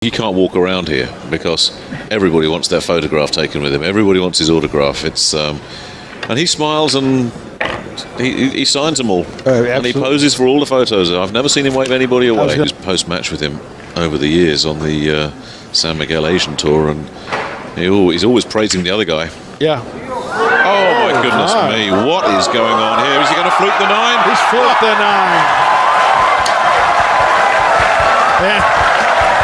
He can't walk around here because everybody wants their photograph taken with him. Everybody wants his autograph. It's and he smiles and he signs them all. And he poses for all the photos. I've never seen him wave anybody away. Just post-match with him over the years on the San Miguel Asian Tour, and he's always praising the other guy. Yeah. Oh my goodness me! What is going on here? Is he going to fluke the 9? He's fluked the 9. Yeah.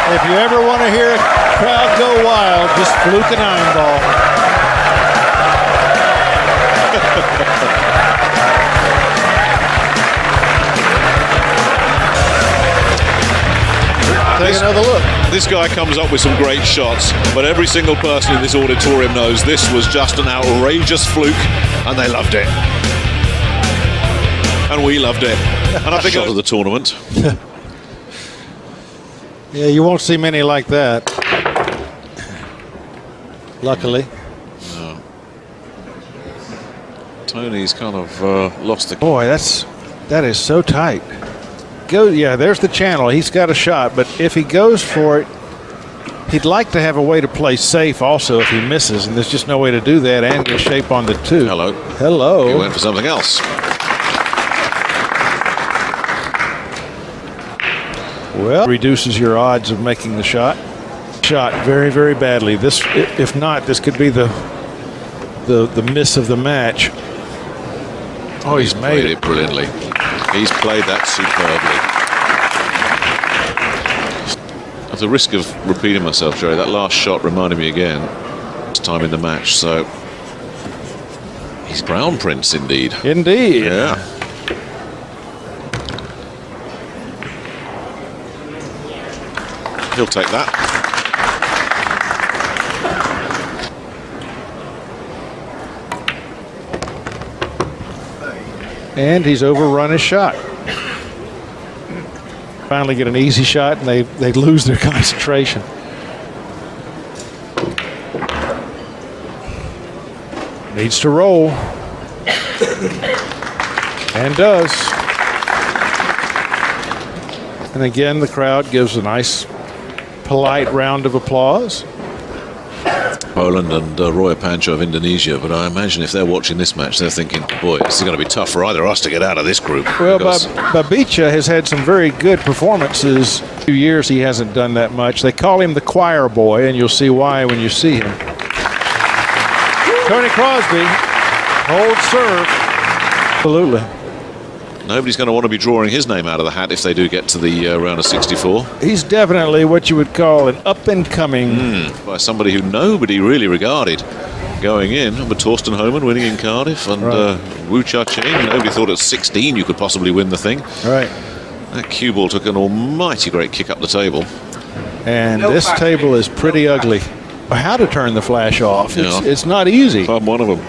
If you ever want to hear a crowd go wild, just fluke an 9 ball. Take another look. This guy comes up with some great shots, but every single person in this auditorium knows this was just an outrageous fluke, and they loved it. And we loved it. And I think shot of the tournament. Yeah, you won't see many like that. Luckily. No. Tony's kind of lost the... Boy, that is so tight. Yeah, there's the channel. He's got a shot, but if he goes for it, he'd like to have a way to play safe also if he misses, and there's just no way to do that and get shape on the 2. Hello. Hello. He went for something else. Well, reduces your odds of making the shot. Shot very, very badly. This, if not, this could be the miss of the match. Oh, he's made it brilliantly. He's played that superbly. At the risk of repeating myself, Jerry, that last shot reminded me again. This time in the match, so he's Crown Prince indeed. Indeed. Yeah. He'll take that. And he's overrun his shot. Finally get an easy shot, and they lose their concentration. Needs to roll. And does. And again, the crowd gives a nice, polite round of applause. Poland and Roy Pancho of Indonesia, but I imagine if they're watching this match, they're thinking, boy, this is going to be tough for either of us to get out of this group. Well, Babica has had some very good performances. 2 years he hasn't done that much. They call him the choir boy, and you'll see why when you see him. Tony Crosby, hold serve. Absolutely. Nobody's going to want to be drawing his name out of the hat if they do get to the round of 64. He's definitely what you would call an up-and-coming. By somebody who nobody really regarded going in. But Torsten Homan winning in Cardiff, and Wu Cha-Ching. Nobody thought at 16 you could possibly win the thing. Right. That cue ball took an almighty great kick up the table. And this table is pretty ugly. How to turn the flash off. It's not easy. I'm one of them.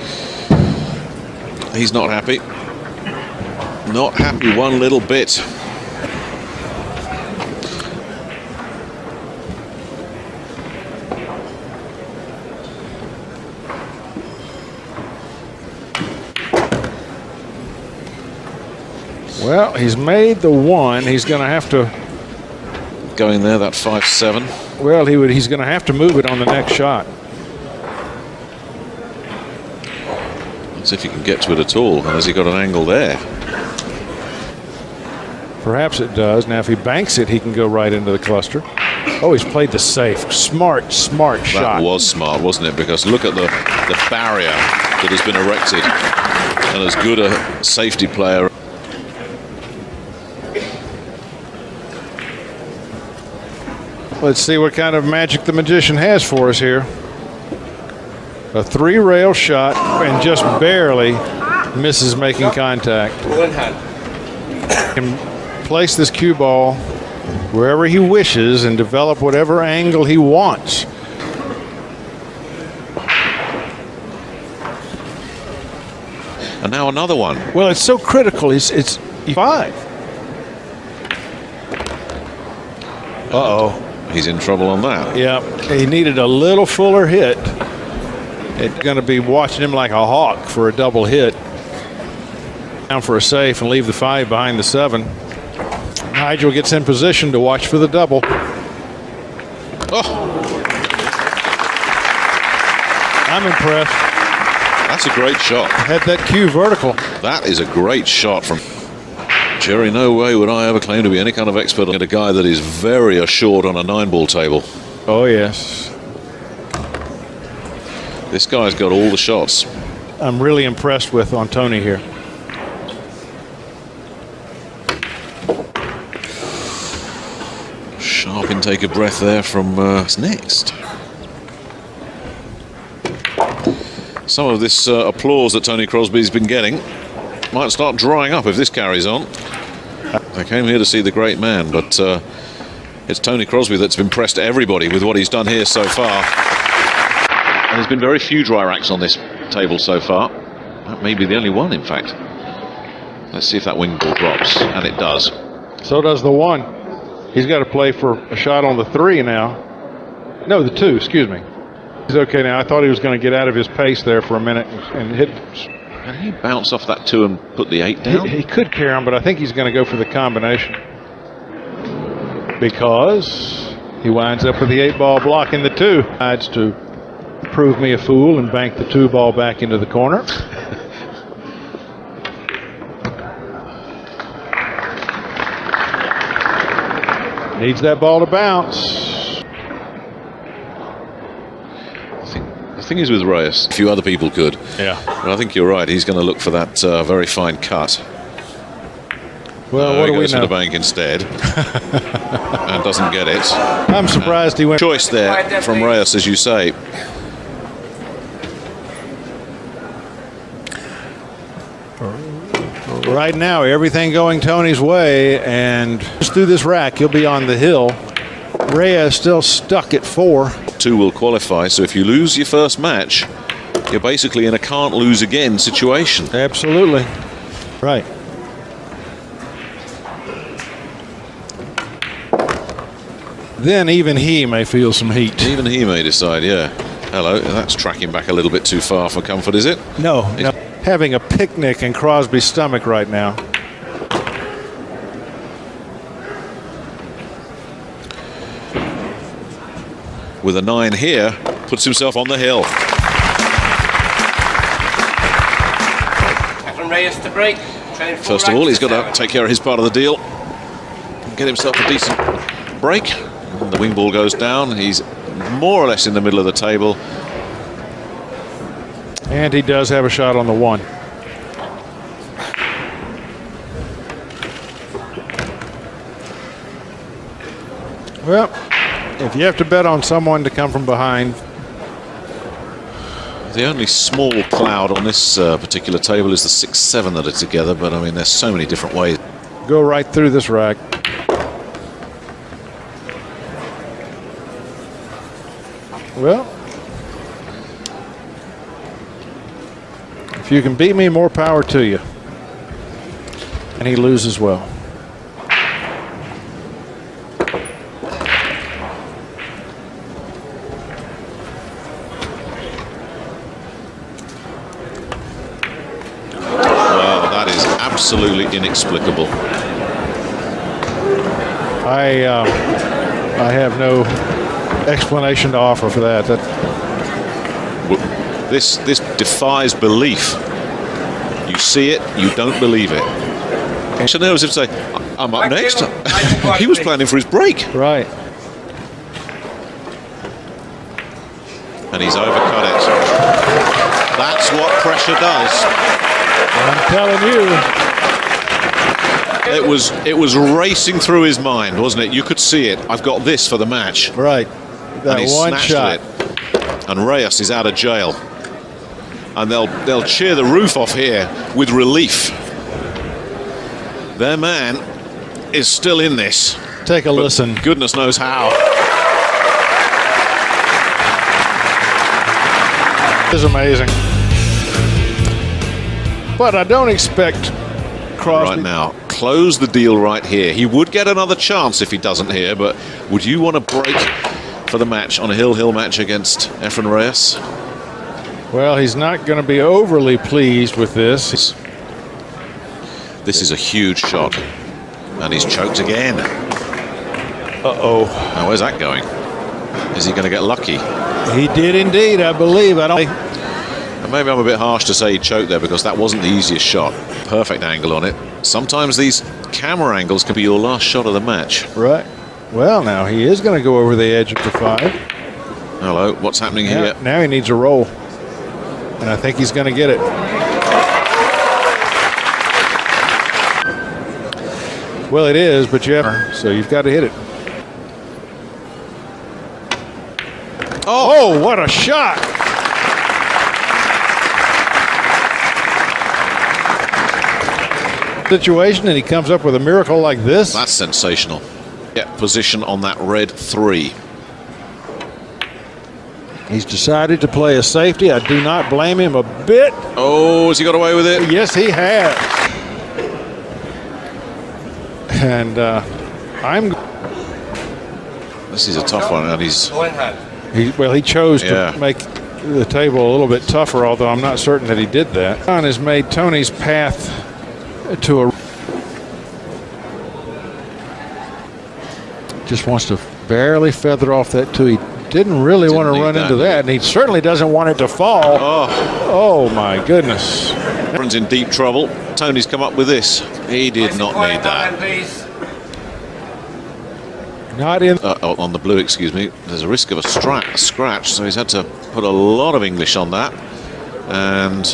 He's not happy. Not happy one little bit. Well, he's made the 1. He's going to have to go in there, that 5-7. Well, he's going to have to move it on the next shot. Let's see if he can get to it at all. Has he got an angle there? Perhaps it does. Now, if he banks it, he can go right into the cluster. Oh, he's played the safe. Smart shot. That was smart, wasn't it? Because look at the barrier that has been erected. And as good a safety player. Let's see what kind of magic the magician has for us here. A 3-rail shot and just barely misses making contact. Can place this cue ball wherever he wishes and develop whatever angle he wants. And now another one. Well, it's so critical. It's 5. Uh-oh. He's in trouble on that. Yeah, he needed a little fuller hit. It's going to be watching him like a hawk for a double hit. Down for a safe and leave the 5 behind the 7. Nigel gets in position to watch for the double. Oh, I'm impressed. that's a great shot. Had that cue vertical. That is a great shot from Jerry. No way would I ever claim to be any kind of expert on a guy that is very assured on a 9-ball table. Oh, yes. This guy's got all the shots. I'm really impressed with on Tony here. Sharp intake of breath there from what's next. Some of this applause that Tony Crosby's been getting might start drying up if this carries on. I came here to see the great man, but it's Tony Crosby that's impressed everybody with what he's done here so far. And there's been very few dry racks on this table so far. That may be the only one, in fact. Let's see if that wing ball drops, and it does. So does the 1. He's got to play for a shot on the 3 now. No, the 2, excuse me. He's okay now. I thought he was going to get out of his pace there for a minute and hit. Can he bounce off that 2 and put the 8 down? He could carry on, but I think he's going to go for the combination. Because he winds up with the 8-ball blocking the 2. Decides to prove me a fool and bank the 2-ball back into the corner. Needs that ball to bounce. The thing is with Reyes, a few other people could. Yeah. But I think you're right. He's going to look for that very fine cut. Well, what do we goes for know? the bank instead. And doesn't get it. I'm surprised he went. Choice there from Reyes, as you say. Right now, everything going Tony's way, and just through this rack, he'll be on the hill. Reyes still stuck at 4. 2 will qualify, so if you lose your first match, you're basically in a can't lose again situation. Absolutely. Right. Then even he may feel some heat. Even he may decide, yeah. Hello, that's tracking back a little bit too far for comfort, is it? No. Having a picnic in Crosby's stomach right now. With a 9 here, puts himself on the hill. Efren Reyes to break. First of all, he's got to take care of his part of the deal. Get himself a decent break. And the wing ball goes down. He's more or less in the middle of the table. And he does have a shot on the 1. Well, if you have to bet on someone to come from behind. The only small cloud on this particular table is the 6-7 that are together, but I mean, there's so many different ways. Go right through this rack. Well, if you can beat me, more power to you. And he loses well. Wow, that is absolutely inexplicable. I have no explanation to offer for that. This defies belief. You see it, you don't believe it. Chanel as if to say, I'm up next. He was planning for his break. Right. And he's overcut it. That's what pressure does. I'm telling you. It was racing through his mind, wasn't it? You could see it. I've got this for the match. Right. That And he one snatched shot. it. And Reyes is out of jail. And they'll cheer the roof off here with relief. Their man is still in this. Take a listen. Goodness knows how. This is amazing. But I don't expect Crosby. Right now, close the deal right here. He would get another chance if he doesn't here, but would you want to break for the match on a hill match against Efren Reyes? Well, he's not going to be overly pleased with this. This is a huge shot. And he's choked again. Uh-oh. Now, where's that going? he going to get lucky? He did indeed, I believe. And maybe I'm a bit harsh to say he choked there because that wasn't the easiest shot. Perfect angle on it. Sometimes these camera angles can be your last shot of the match. Right. Well, now he is going to go over the edge of the 5. Hello, what's happening here? Now he needs a roll. And I think he's going to get it. Well, it is, but so you've got to hit it. Oh, what a shot! Situation, and he comes up with a miracle like this. That's sensational. Get position on that red 3. He's decided to play a safety. I do not blame him a bit. Oh, has he got away with it? Yes, he has. And This is a tough one, and he chose to make the table a little bit tougher, although I'm not certain that he did that. John has made Tony's path to a just wants to barely feather off that 2. He didn't really want to run into that, and he certainly doesn't want it to fall. Oh my goodness. Everyone's in deep trouble. Tony's come up with this. He did not need that. Not in. On the blue, excuse me. There's a risk of a scratch, so he's had to put a lot of English on that. And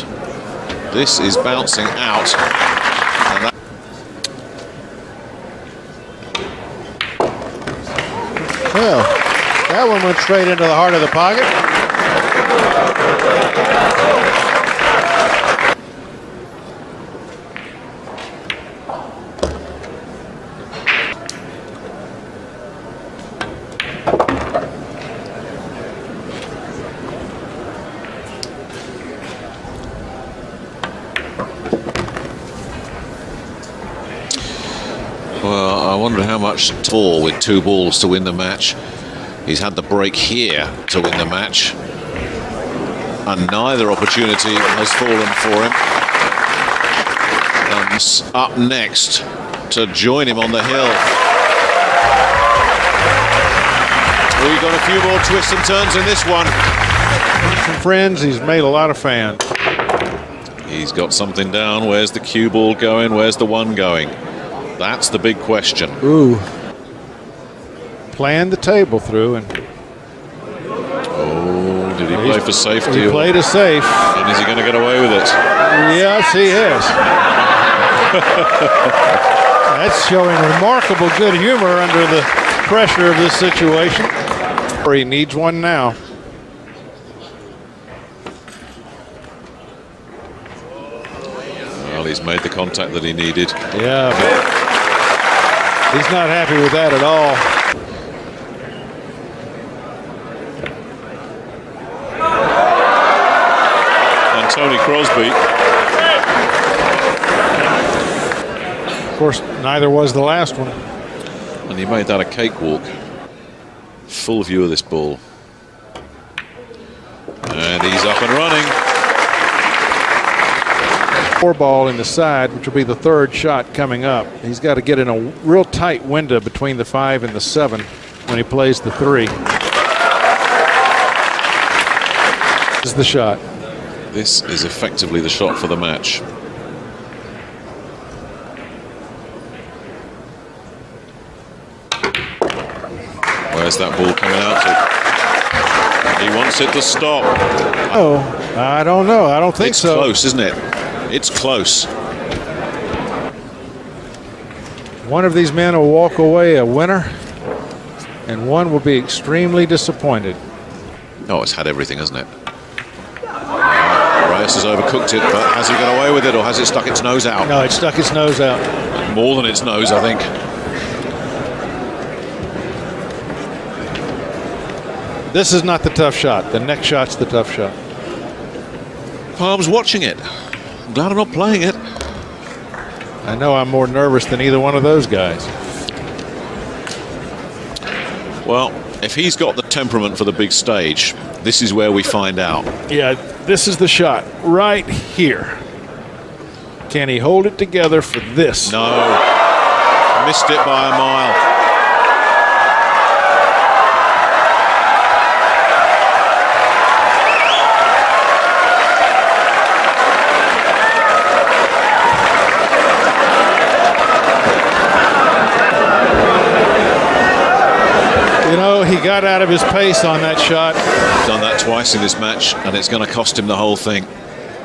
this is bouncing out. And well, that one went straight into the heart of the pocket. well, I wonder how much tour with 2 balls to win the match. He's had the break here to win the match, and neither opportunity has fallen for him. And up next to join him on the hill. We've got a few more twists and turns in this one. Some friends, he's made a lot of fans. He's got something down. Where's the cue ball going? Where's the 1 going? That's the big question. Ooh. Planned the table through, and did he play for safety? He played it safe. And is he going to get away with it? Yes, he is. That's showing remarkable good humor under the pressure of this situation. He needs one now. Well, he's made the contact that he needed. Yeah, but he's not happy with that at all. Tony Crosby. Of course, neither was the last one. And he made that a cakewalk. Full view of this ball. And he's up and running. 4 ball in the side, which will be the 3rd shot coming up. He's got to get in a real tight window between the 5 and the 7 when he plays the 3. This is the shot. This is effectively the shot for the match. Where's that ball coming out to? He wants it to stop. Oh, I don't know. I don't think so. It's close, isn't it? It's close. One of these men will walk away a winner, and one will be extremely disappointed. Oh, it's had everything, hasn't it? Reyes has overcooked it, but has he got away with it, or has it stuck its nose out? No, it stuck its nose out. More than its nose, I think. This is not the tough shot. The next shot's the tough shot. Palm's watching it. I'm glad I'm not playing it. I know I'm more nervous than either one of those guys. Well, if he's got the temperament for the big stage, this is where we find out. Yeah, this is the shot right here. Can he hold it together for this? No. Missed it by a mile. he got out of his pace on that shot. Done that twice in this match, and it's going to cost him the whole thing.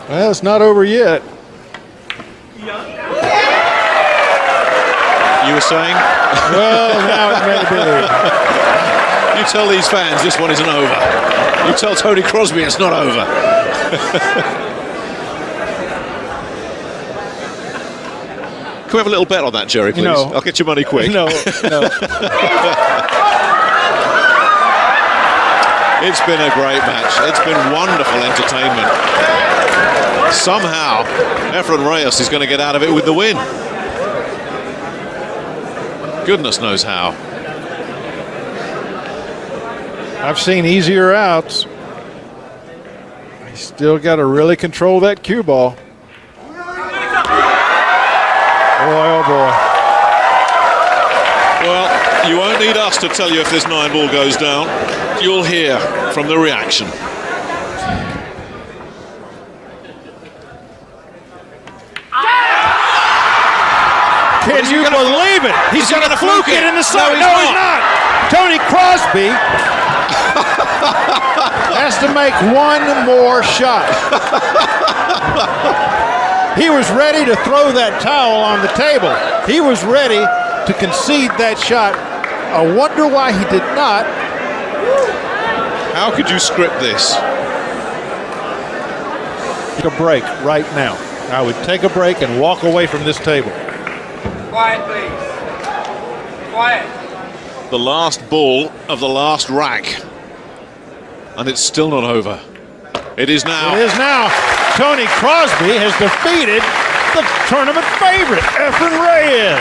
Well, it's not over yet. You were saying? Well, now it may be. You tell these fans this one isn't over. You tell Tony Crosby it's not over. Can we have a little bet on that, Jerry, please? No. I'll get your money quick. No. It's been a great match. It's been wonderful entertainment. Somehow, Efren Reyes is going to get out of it with the win. Goodness knows how. I've seen easier outs. He's still got to really control that cue ball. Boy, oh boy. Well, you won't need us to tell you if this 9-ball goes down. You'll hear from the reaction. Can you believe it? He's going to fluke it in the side. No, he's not. Tony Crosby has to make one more shot. He was ready to throw that towel on the table. He was ready to concede that shot. I wonder why he did not. How could you script this? Take a break right now. I would take a break and walk away from this table. Quiet, please. Quiet. The last ball of the last rack. And it's still not over. It is now. It is now. Tony Crosby has defeated the tournament favorite, Efren Reyes.